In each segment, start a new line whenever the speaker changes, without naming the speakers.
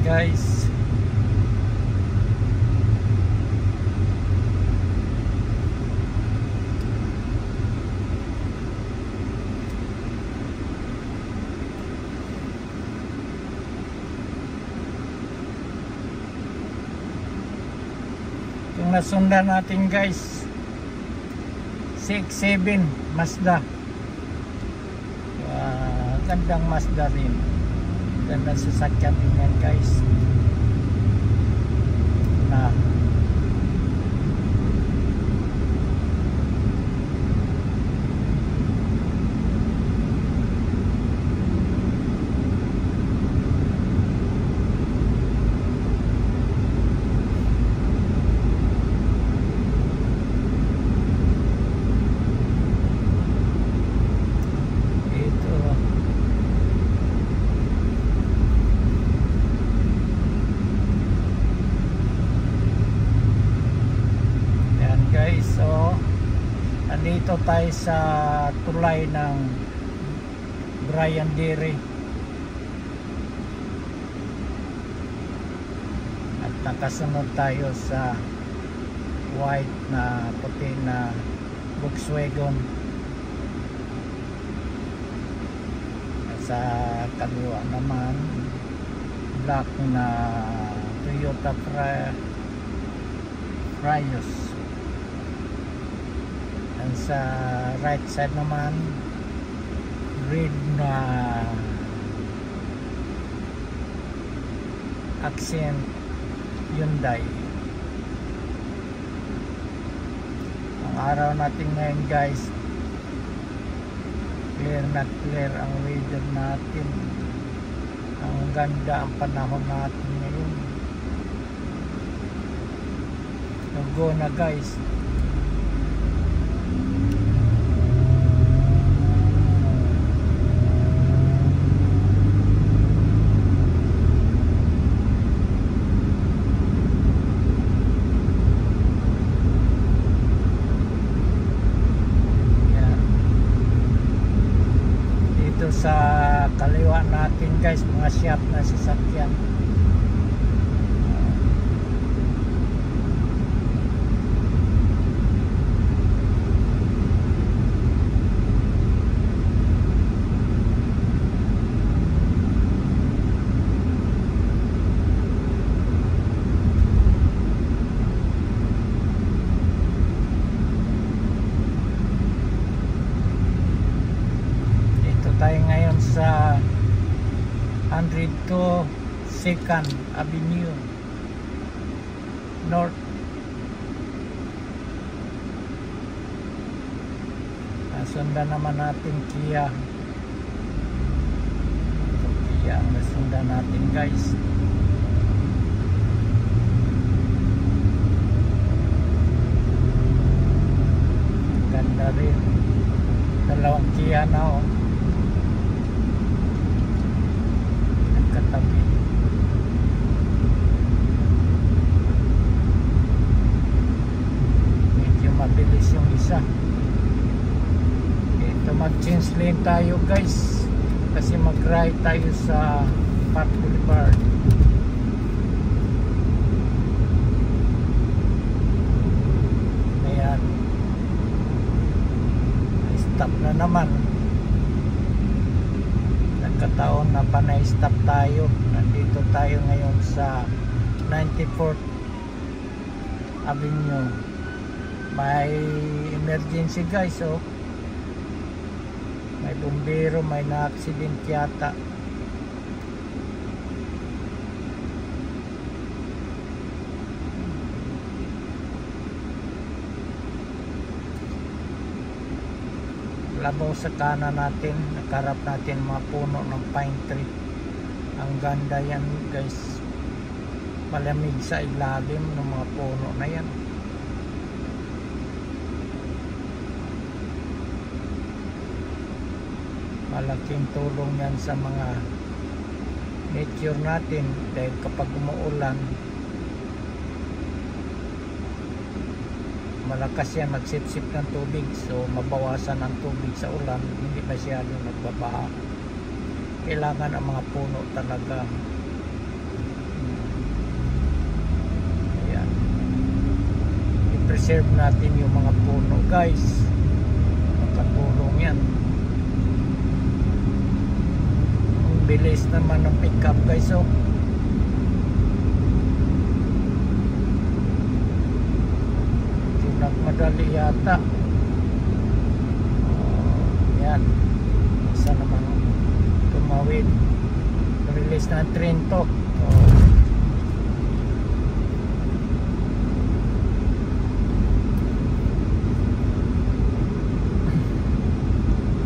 guys. Yung nasundan natin guys, 6-7 Mazda. Gandang Mazda rin. Gandang sasakyan din yan guys. Na dito tayo sa tulay ng Brian Deere at nakasunod tayo sa white na puti na Volkswagen at sa kaliwa naman black na Toyota Prius. Sa right side naman red na Accent Hyundai. Ang araw natin ngayon guys, clear na clear ang weather natin. Ang ganda ang panahon natin ngayon. So go na guys. Sa kaliwa natin guys, mga shop na sasakyan. Tayo ngayon sa 102 2nd Avenue North. Nasundan naman natin Kia. So, Kia ang nasundan natin guys. Ganda rin. Dalawang Kia na oh. Tabi. Medyo mabilis yung isa. Ito mag-change lane tayo guys kasi mag-right tayo sa Park Boulevard. Ayan, stop na naman. Kataon na panay-stop tayo. Nandito tayo ngayon sa 94th Avenue. May emergency guys oh. May bumbero, may na-accident yata. Labaw sa kanan natin, nakarap natin mga puno ng pine tree. Ang ganda yan guys, malamig sa ilalim ng mga puno na yan. Malaking tulong yan sa mga nature natin dahil kapag umuulan malakas yan magsipsip ng tubig, so mabawasan ang tubig sa ulan, hindi masyadong nagbabaha. Kailangan ang mga puno talaga Ayan. I-preserve natin yung mga puno guys, makatulong yan. Ang bilis naman ng pick up guys. So nagmadali yata. Yan, isa naman tumawid. Release na ang train to.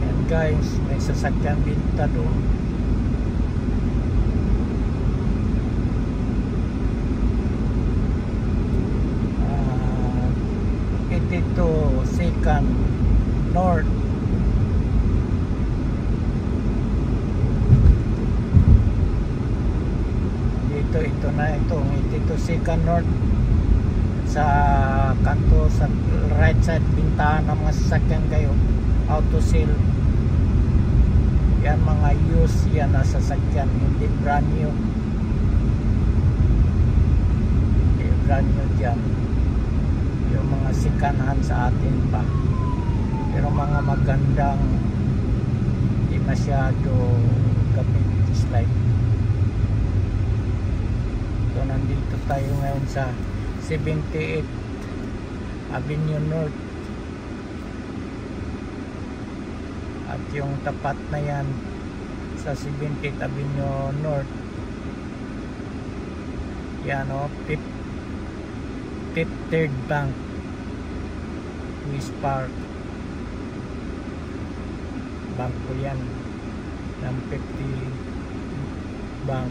Yan guys, may sasakyan binta doon. Dito Second North. Ito na ito Second North sa kanto sa right side, bintahan ng mga sasakyan kayo, auto sale yan, mga used yan na sasakyan, hindi brand new, hindi brand new dyan yung mga second hand sa atin pa, pero mga magandang hindi masyado gamit this life. So nandito tayo ngayon sa 78 Avenue North, at yung tapat na yan sa 78 Avenue North yan o, Fifth Third Bank, Swiss Park, bangko yan ng 50 Bank.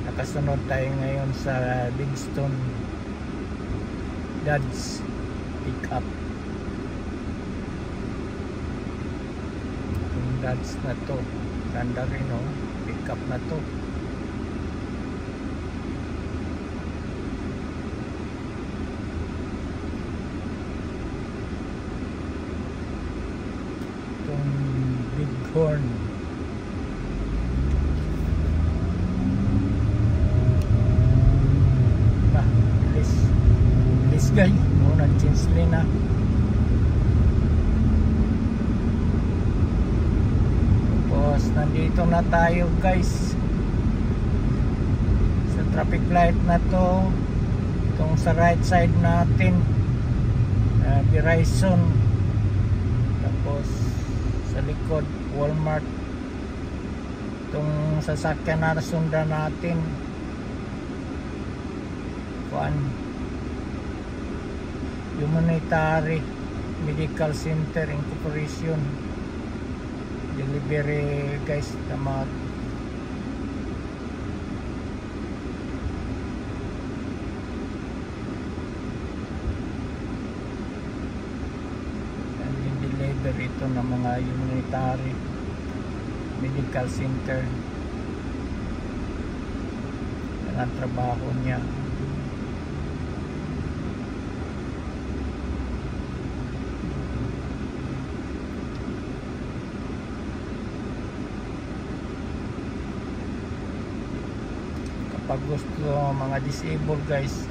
Nakasunod tayo ngayon sa Bigstone Dodge Pickup. Yung Dodge na to, ganda rin o, pickup na to. Bighorn na bilis guys, nag-change lane na. Tapos nandito na tayo guys sa traffic light na to, itong sa right side natin, Verizon, tapos sa likod Walmart. Itong sasakyan na sundan natin, Humanitarian Medical Center Incorporation, delivery guys na mga ito ng mga Humanitarian Medical Center. Yan ang trabaho niya. Kapag gusto mga disabled guys,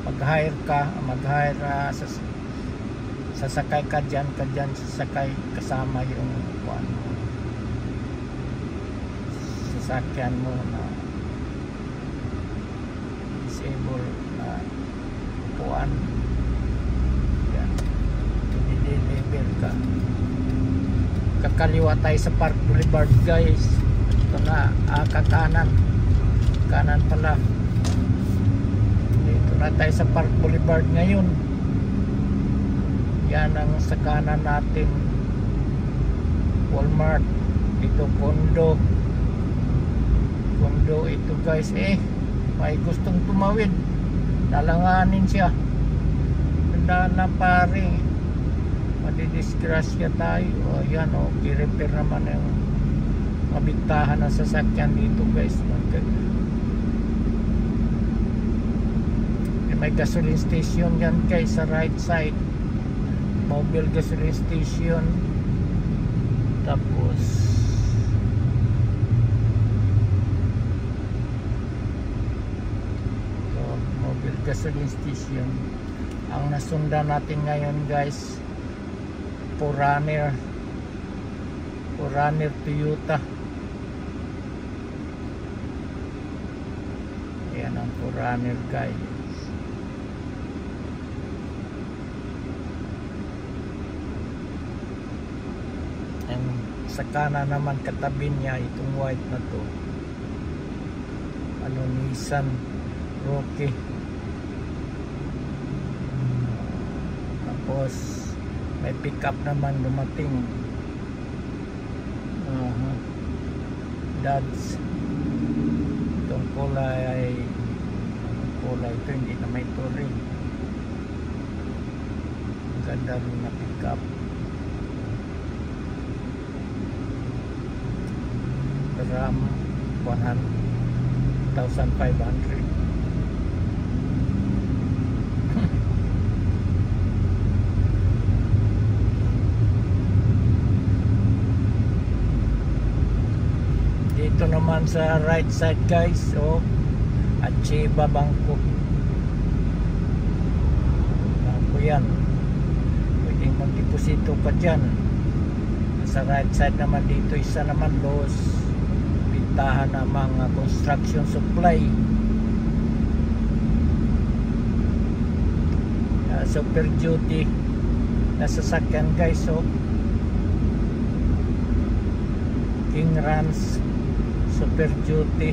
mag-hire sasakay ka dyan, sasakay kasama yung sasakyan mo na disabled na upuan yan, i-deliver ka. Kakaliwa tayo sa Park Boulevard guys. Ito na, kanan pala. Dito na tayo sa Park Boulevard ngayon. Yan ang sa kanan natin, Walmart. Ito kondo ito guys. May gustong tumawid, dalanganin siya, ganda na pare, madidisgrasya tayo. Yan i-repair naman yung mabintahan ng sasakyan dito guys. May gasoline station yan guys sa right side, mobile gasoline station. Tapos mobile gasoline station. Ang nasundan natin ngayon guys, Forerunner Toyota. Ayan ang Forerunner guys. And sa kanan naman katabi niya itong white na to, Nissan Rogue. Tapos may pickup naman dumating, Dodge. Itong kulay ito hindi na may turing. Ganda rin na pickup. Ram 1,500. Dito naman sa right side guys, Achieva Bangko yan, pwedeng magdeposito pa dyan. Sa right side naman dito, isa naman Los pintahan ng mga construction supply. Super Duty na sasakyan guys. King Ranch Super Duty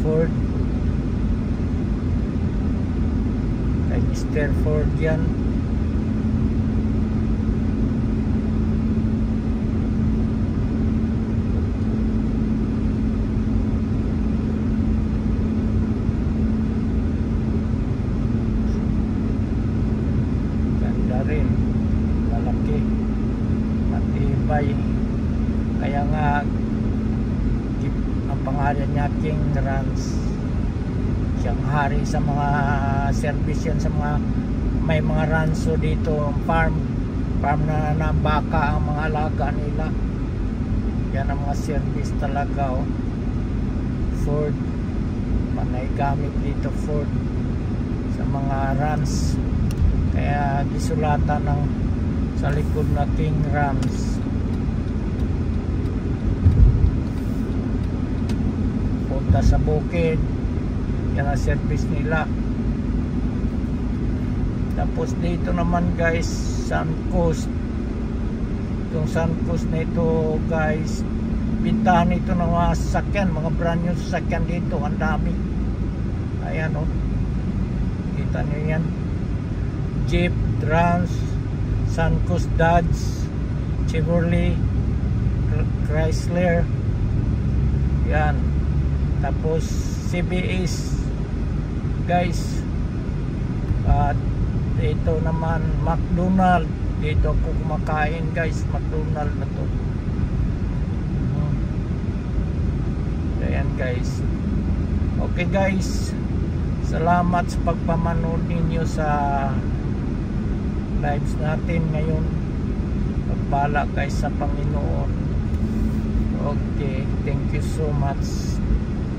Ford, kay Mr. Ford yan. Ganda rin, malaki, matibay. Kaya nga ang pangalan niya King Ranch. Siyang hari sa mga service yan, sa mga may mga ranso dito, farm na baka ang mga alaga nila. Yan ang mga service talaga. Ford, panay gamit dito Ford sa mga ranch. Kaya gisulatan ng sa likod na King Ranch. Punta sa bukid, yan ang service nila. Tapos dito naman guys, Suncoast. Itong Suncoast na ito guys, bintahan ito ng mga sasakyan, mga brand new sasakyan dito, ang dami. Ayan kita nyo yan, Jeep, Trans, Suncoast, Dodge, Chevrolet, Chrysler, yan. Tapos CBS guys. At ito naman McDonald. Dito ako kumakain guys, McDonald na to. Ayan guys. Okay guys, salamat sa pagpamanood ninyo sa lives natin ngayon. Pagpala guys sa Panginoon. Okay, thank you so much.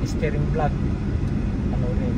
Steering Vlog.